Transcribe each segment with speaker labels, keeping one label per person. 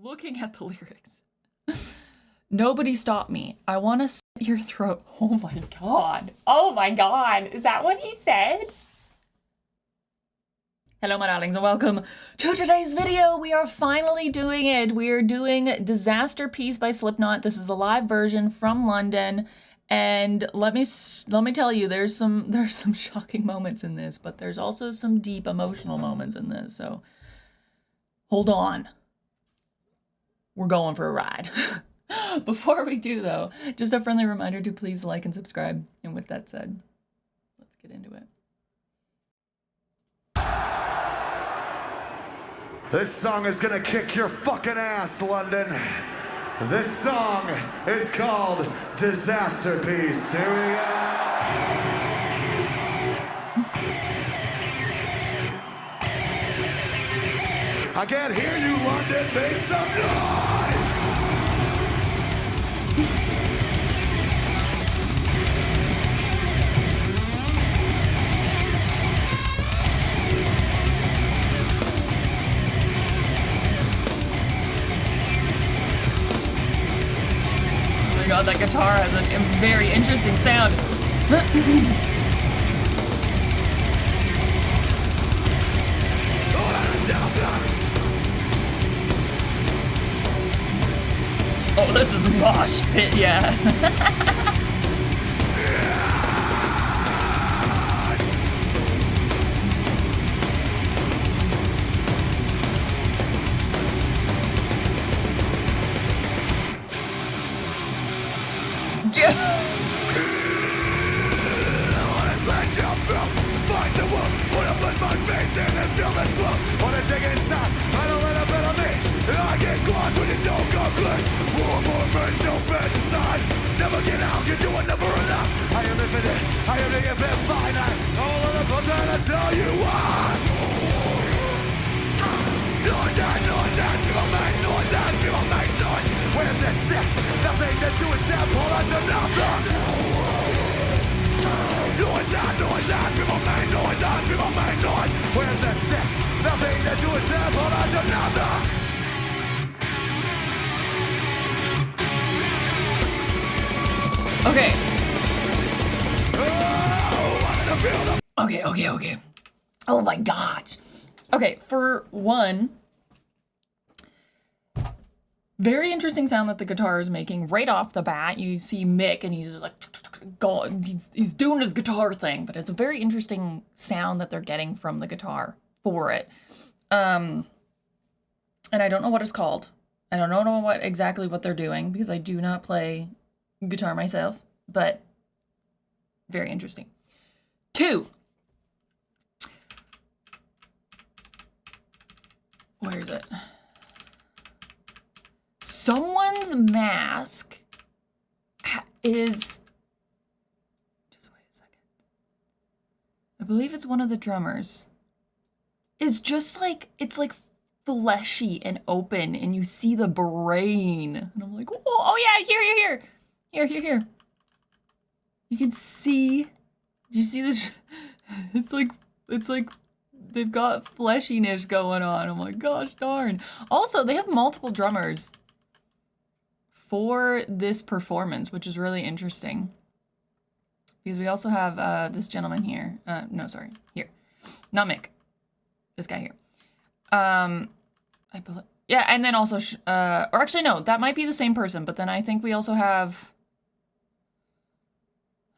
Speaker 1: looking at the lyrics. Nobody stop me. I want to slit your throat. Oh my god. Oh my god. Is that what he said? Hello, my darlings, and welcome to today's video. We are finally doing it. We are doing Disasterpiece by Slipknot. This is the live version from London. And let me tell you, there's some shocking moments in this, but there's also some deep emotional moments in this. So hold on. We're going for a ride. Before we do, though, just a friendly reminder to please like and subscribe. And with that said, let's get into it.
Speaker 2: This song is gonna kick your fucking ass, London. This song is called Disasterpiece. Here we go. I can't hear you, London. Make some noise!
Speaker 1: Oh my god, that guitar has a very interesting sound. Oh, this is mosh pit, yeah.
Speaker 2: Fight the world, wanna put my face in and feel this world. Wanna take it inside, I don't let a bit of me. I get squad when you don't go good. War more men so bad decide. Never get out, you do it never enough. I am infinite, I am the infinite finite. All of the bullshit I tell you why. Noise and noise and people make noise and people make noise. When they're sick, nothing to do is sample unto nothing. Noise and people make noise and people make noise. When they're sick, nothing to do is sample unto nothing.
Speaker 1: Okay.
Speaker 2: Oh,
Speaker 1: Okay. Oh my gosh. Okay, for one, very interesting sound that the guitar is making right off the bat. You see Mick and he's just like going, he's doing his guitar thing, but it's a very interesting sound that they're getting from the guitar for it. And I don't know what it's called. I don't know exactly what they're doing because I do not play guitar myself, but very interesting. 2. Where is it? Someone's mask is, just wait a second. I believe it's one of the drummers. Is just like, it's like fleshy and open and you see the brain. And I'm like, oh yeah, here. Here. You can see, do you see this? It's like they've got fleshiness going on. I'm like, gosh darn. Also, they have multiple drummers for this performance, which is really interesting. Because we also have this gentleman here. No, sorry, here. Not Mick. This guy here. I believe, yeah, and then also, or actually no, that might be the same person, but then I think we also have,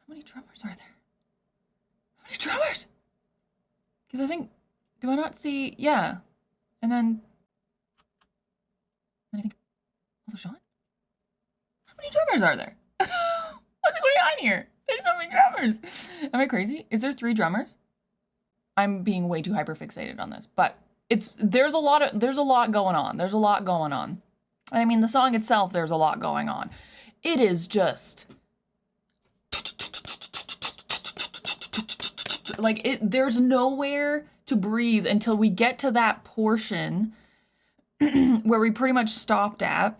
Speaker 1: how many drummers are there? How many drummers? Because I think, do I not see, yeah. And then I think, also Sean? How many drummers are there? What's going on here? There's so many drummers. Am I crazy? Is there 3 drummers? I'm being way too hyperfixated on this, but there's a lot going on. There's a lot going on. And I mean, the song itself, there's a lot going on. It is just like there's nowhere to breathe until we get to that portion where we pretty much stopped at.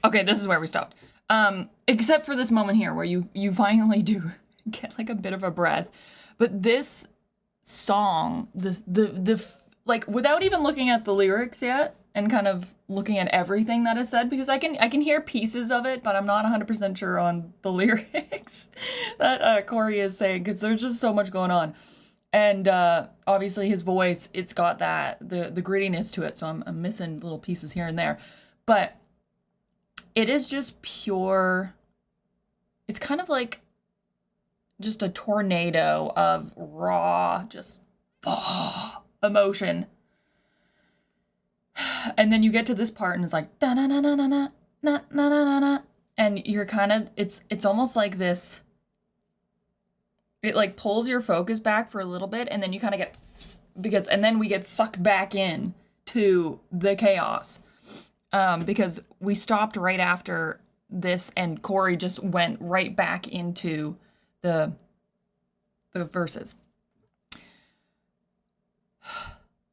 Speaker 1: Okay, this is where we stopped. Except for this moment here where you finally do get like a bit of a breath. But this song, like without even looking at the lyrics yet and kind of looking at everything that is said, because I can hear pieces of it, but I'm not 100% sure on the lyrics that Corey is saying, because there's just so much going on. And obviously his voice, it's got that the grittiness to it, so I'm missing little pieces here and there. But it is just pure, it's kind of like just a tornado of raw, just emotion. And then you get to this part and it's like da na na na na na na na na na, and you're kind of, it's almost like this, it like pulls your focus back for a little bit, and then you kind of get, and then we get sucked back in to the chaos. Because we stopped right after this and Corey just went right back into the verses.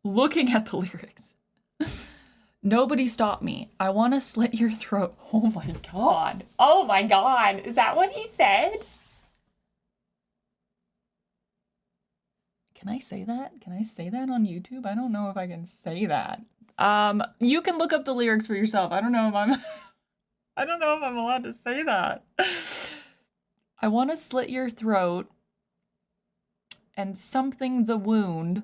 Speaker 1: Looking at the lyrics. Nobody stop me. I want to slit your throat. Oh my God. Oh my God. Is that what he said? Can I say that? Can I say that on YouTube? I don't know if I can say that. You can look up the lyrics for yourself. I don't know if I'm allowed to say that. I want to slit your throat and something the wound.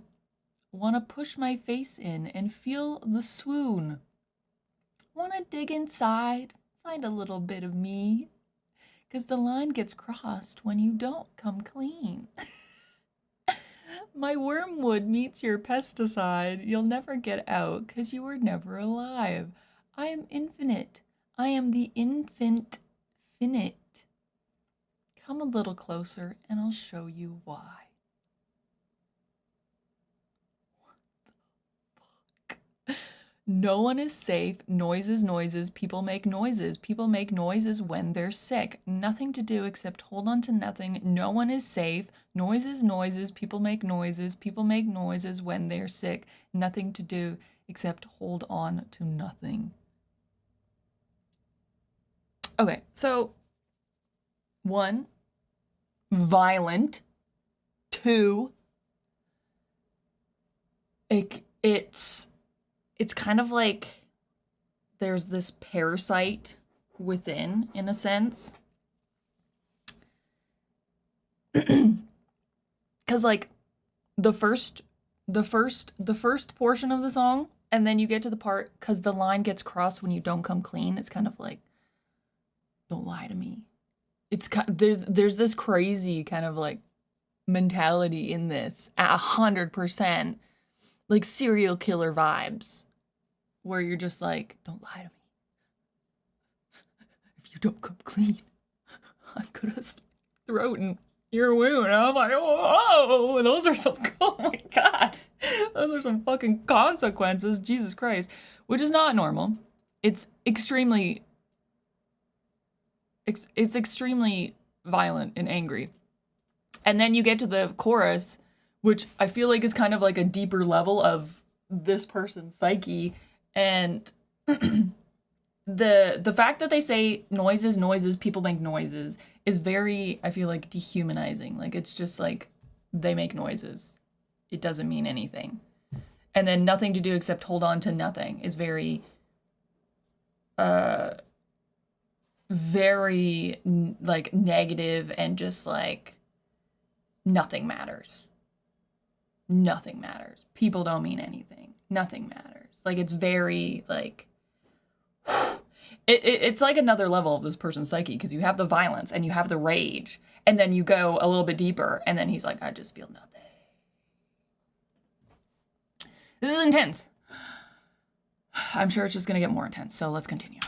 Speaker 1: Want to push my face in and feel the swoon. Want to dig inside, find a little bit of me. 'Cause the line gets crossed when you don't come clean. My wormwood meets your pesticide. You'll never get out 'cause you were never alive. I am infinite. I am the infant finite. Come a little closer and I'll show you why. No one is safe. Noises. People make noises. People make noises when they're sick. Nothing to do except hold on to nothing. No one is safe. Noises. People make noises. People make noises when they're sick. Nothing to do except hold on to nothing. Okay, so 1, violent. 2, it's kind of like there's this parasite within, in a sense. Cause like the first portion of the song, and then you get to the part, cause the line gets crossed when you don't come clean. It's kind of like, don't lie to me. It's there's this crazy kind of like mentality in this, 100%, like serial killer vibes, where you're just like, don't lie to me. If you don't come clean, I'm gonna slit your throat and your wound. And I'm like, oh, those are some, oh my God, those are some fucking consequences, Jesus Christ, which is not normal. It's extremely violent and angry. And then you get to the chorus, which I feel like is kind of like a deeper level of this person's psyche. And the fact that they say noises, people make noises is very, I feel like, dehumanizing. Like, it's just like, they make noises. It doesn't mean anything. And then nothing to do except hold on to nothing is very, very like negative, and just like nothing matters. Nothing matters. People don't mean anything. Nothing matters. Like, it's very like, it's like another level of this person's psyche, because you have the violence and you have the rage, and then you go a little bit deeper, and then he's like, I just feel nothing. This is intense. I'm sure it's just gonna get more intense, so let's continue.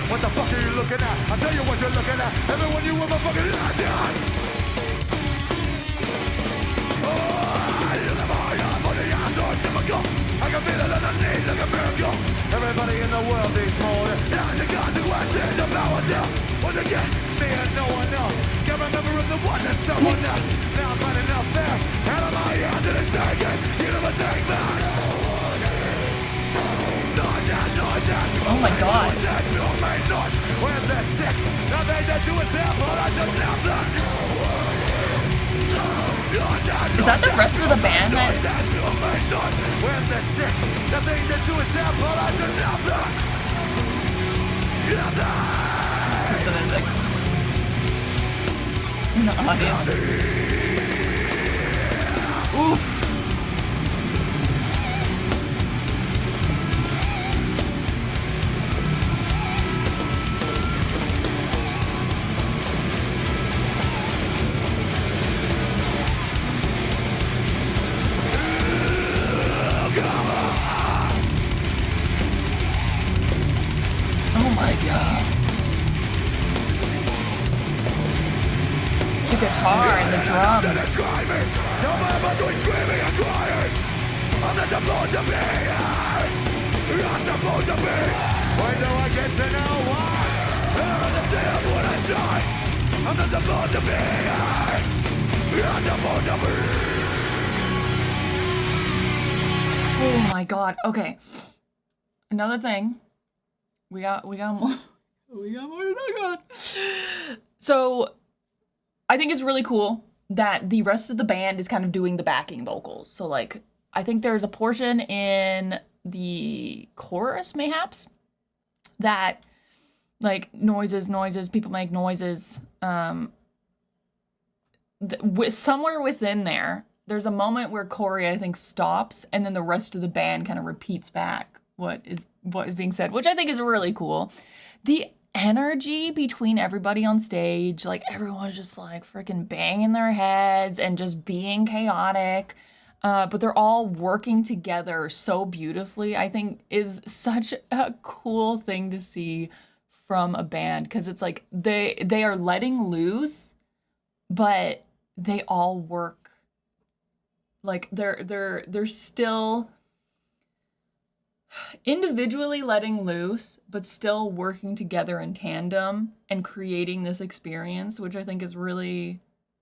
Speaker 2: What the fuck are you looking at? I'll tell you what you're looking at. Everyone you ever fucking lied on. Oh, you live high on for the answer typical. I can feel it underneath like a miracle. Everybody in the world needs more. And the consequences of power down. Once again, me and no one else. Can't remember if there wasn't someone else. Now I'm running out there. Out of my hands and it's shaking. You never take back.
Speaker 1: Oh my god.
Speaker 2: When they're sick, nothing to do is helpful. I do nothing.
Speaker 1: Is that the rest of the band?
Speaker 2: When they're sick, nothing to do is helpful. I do nothing.
Speaker 1: That's amazing. In the audience. Oof. Oh my god. The guitar and the drums.
Speaker 2: I'm not supposed to be here. I'm supposed to be. When do I get to know why? On the day of when I die. I'm not supposed to be here. I'm supposed to be.
Speaker 1: Oh my god. Okay. Another thing. We got more. We got more to talk about. So, I think it's really cool that the rest of the band is kind of doing the backing vocals. So, like, I think there's a portion in the chorus, mayhaps, that, like, noises, people make noises. Somewhere within there, there's a moment where Corey, I think, stops, and then the rest of the band kind of repeats back what is being said, which I think is really cool. The energy between everybody on stage, like everyone's just like freaking banging their heads and just being chaotic, but they're all working together so beautifully, I think is such a cool thing to see from a band, because it's like they are letting loose, but they all work. Like they're still individually letting loose, but still working together in tandem and creating this experience, which I think is really,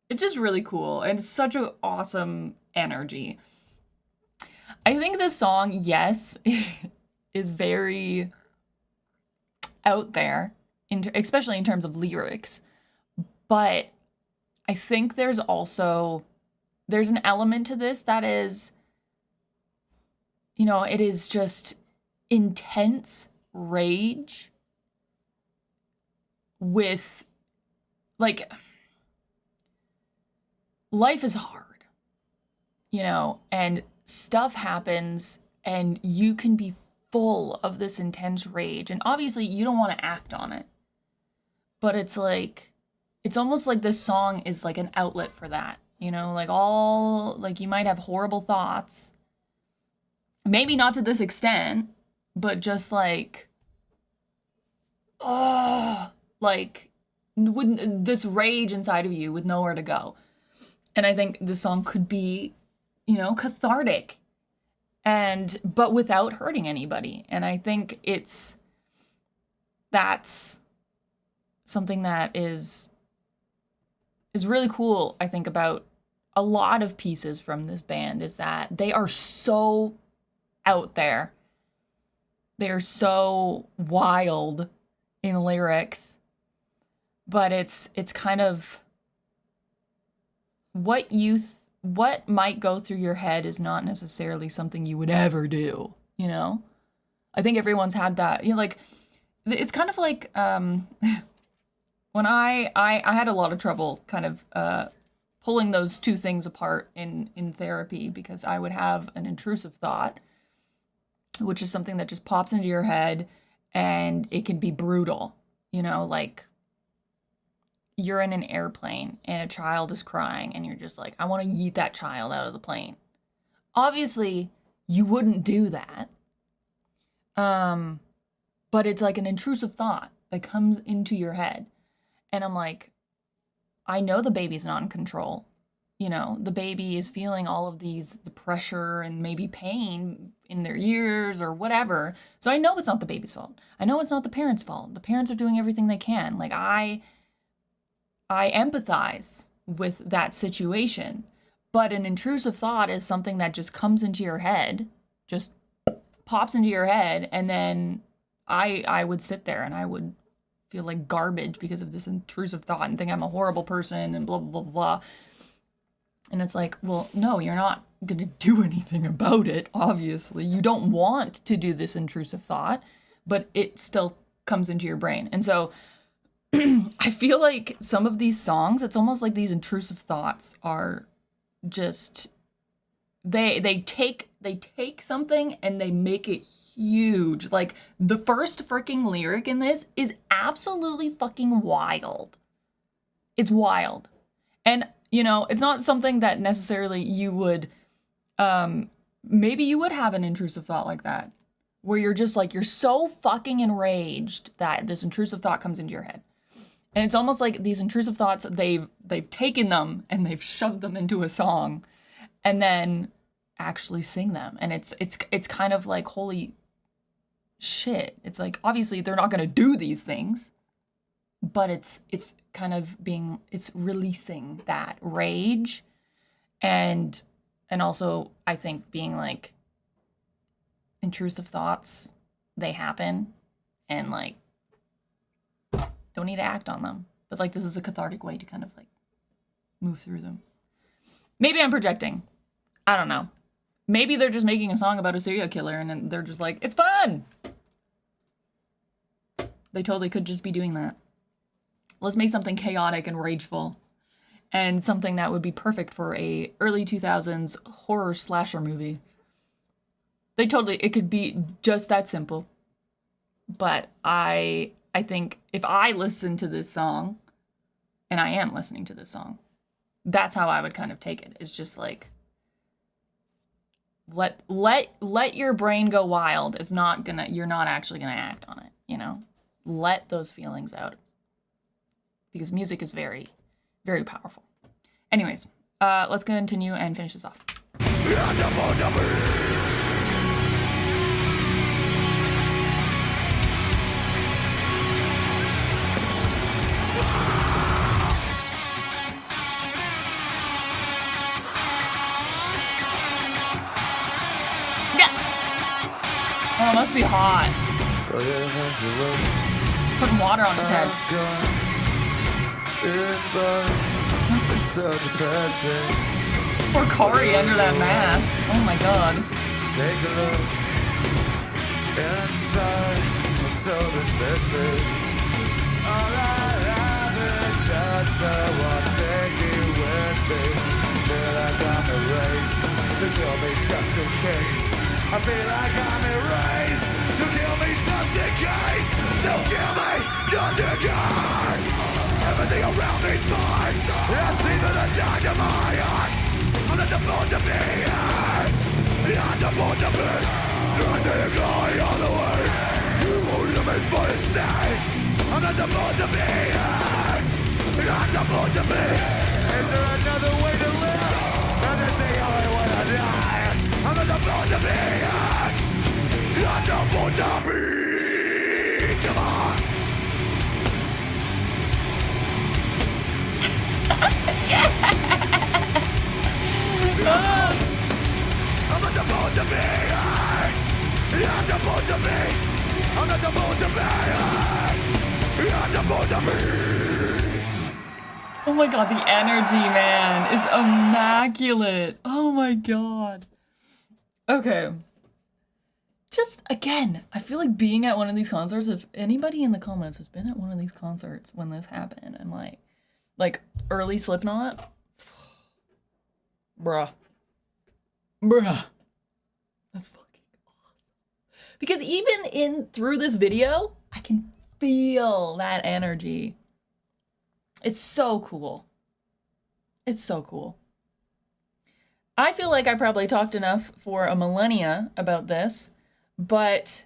Speaker 1: it's just really cool. And it's such an awesome energy. I think this song, yes, is very out there, especially in terms of lyrics. But I think there's an element to this that is, you know, it is just intense rage with, like, life is hard, you know, and stuff happens and you can be full of this intense rage, and obviously you don't want to act on it, but it's like, it's almost like this song is like an outlet for that, you know, like you might have horrible thoughts, maybe not to this extent, but just like, oh, like with this rage inside of you with nowhere to go. And I think this song could be, you know, cathartic, but without hurting anybody. And I think that's something that is really cool, I think, about a lot of pieces from this band, is that they are so out there. They are so wild in lyrics, but it's kind of what might go through your head is not necessarily something you would ever do, you know? I think everyone's had that, you know, like, it's kind of like, when I had a lot of trouble kind of pulling those two things apart in therapy, because I would have an intrusive thought, which is something that just pops into your head, and it can be brutal, you know, like you're in an airplane and a child is crying and you're just like, I want to yeet that child out of the plane. Obviously, you wouldn't do that. But it's like an intrusive thought that comes into your head. And I'm like, I know the baby's not in control. You know, the baby is feeling all of the pressure and maybe pain in their ears or whatever. So I know it's not the baby's fault. I know it's not the parents' fault. The parents are doing everything they can. Like I empathize with that situation. But an intrusive thought is something that just comes into your head, just pops into your head, and then I would sit there and I would feel like garbage because of this intrusive thought and think I'm a horrible person and blah, blah, blah, blah. And it's like, well, no, you're not going to do anything about it, obviously. You don't want to do this intrusive thought, but it still comes into your brain. And so I feel like some of these songs, it's almost like these intrusive thoughts are just, they take something and they make it huge. Like the first freaking lyric in this is absolutely fucking wild. It's wild. And you know, it's not something that necessarily you would, maybe you would have an intrusive thought like that, where you're just like, you're so fucking enraged that this intrusive thought comes into your head. And it's almost like these intrusive thoughts, they've taken them and they've shoved them into a song and then actually sing them. And it's kind of like, holy shit. It's like, obviously they're not going to do these things, but it's kind of it's releasing that rage and also I think being like intrusive thoughts, they happen and like don't need to act on them. But like this is a cathartic way to kind of like move through them. Maybe I'm projecting. I don't know. Maybe they're just making a song about a serial killer and then they're just like, it's fun. They totally could just be doing that. Let's make something chaotic and rageful and something that would be perfect for a early 2000s horror slasher movie. It could be just that simple. But I think if I listen to this song, and I am listening to this song, that's how I would kind of take it. It's just like, let your brain go wild. You're not actually gonna act on it, you know? Let those feelings out. Because music is very, very powerful. Anyways, let's continue and finish this off. Oh, it must be hot. Putting water on his head.
Speaker 2: It's so depressing.
Speaker 1: Poor Corey under that mask. Oh my god.
Speaker 2: Take a look inside my soul is missing. All I haven't done, so I'll take you with me. Feel like I'm erased. You kill me just in case. I feel like I'm erased. You kill me just in case. Don't kill me, not again. Everything around me's mine. I see that I died in my heart. I'm not supposed to be here. Not supposed to be. You're taking all the way. You won't let me for it stay. I'm not supposed to be here. Not supposed to be. Is there another way to live? And it's the only way to die. I'm not supposed to be here. Not supposed to be. Come on. I'm not supposed to be here. Not supposed to be. I'm not supposed to be here. Not supposed to be.
Speaker 1: Oh my god, the energy, man, is immaculate. Oh my god. Okay. Just, again, I feel like being at one of these concerts, if anybody in the comments has been at one of these concerts when this happened, and like early Slipknot, bruh. That's fucking awesome. Because even through this video, I can feel that energy. It's so cool. It's so cool. I feel like I probably talked enough for a millennia about this, but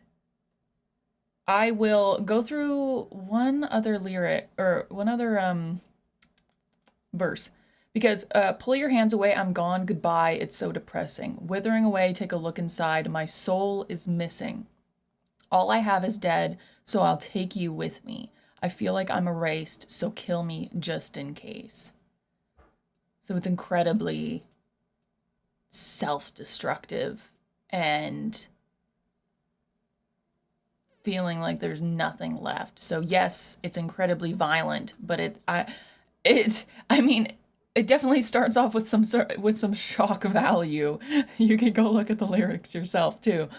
Speaker 1: I will go through one other lyric, or one other verse, Because pull your hands away, I'm gone, goodbye, it's so depressing. Withering away, take a look inside, my soul is missing. All I have is dead, so I'll take you with me. I feel like I'm erased, so kill me just in case. So it's incredibly self-destructive and feeling like there's nothing left. So yes, it's incredibly violent, but I mean, it definitely starts off with some shock value. You can go look at the lyrics yourself too.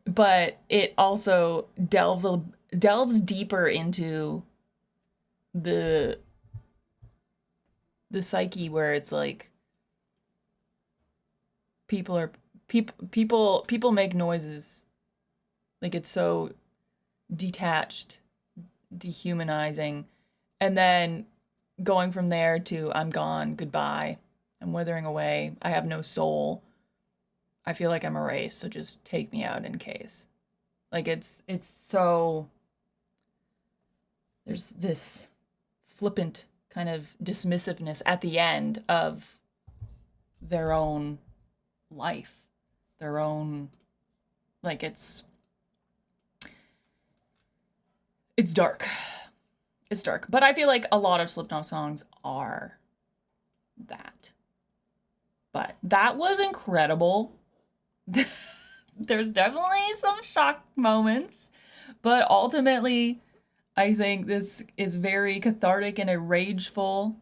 Speaker 1: But it also delves deeper into the psyche, where it's like people make noises. Like, it's so detached, dehumanizing, and then going from there to I'm gone, goodbye, I'm withering away, I have no soul, I feel like I'm erased, so just take me out in case. Like, it's so, there's this flippant kind of dismissiveness at the end of their own life, their own, like, it's dark. It's dark. But I feel like a lot of Slipknot songs are that. But that was incredible. There's definitely some shock moments, but ultimately, I think this is very cathartic in a rageful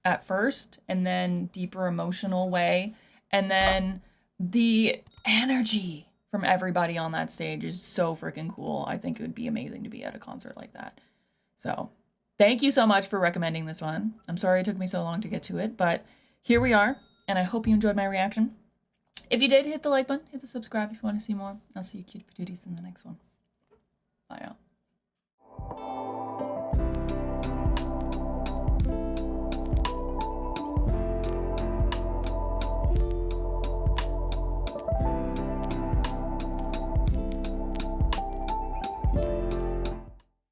Speaker 1: at first, and then deeper emotional way. And then the energy from everybody on that stage is so freaking cool. I think it would be amazing to be at a concert like that. So thank you so much for recommending this one. I'm sorry it took me so long to get to it, but here we are, and I hope you enjoyed my reaction. If you did, hit the like button, hit the subscribe if you want to see more. I'll see you cute patooties in the next one. Bye, y'all.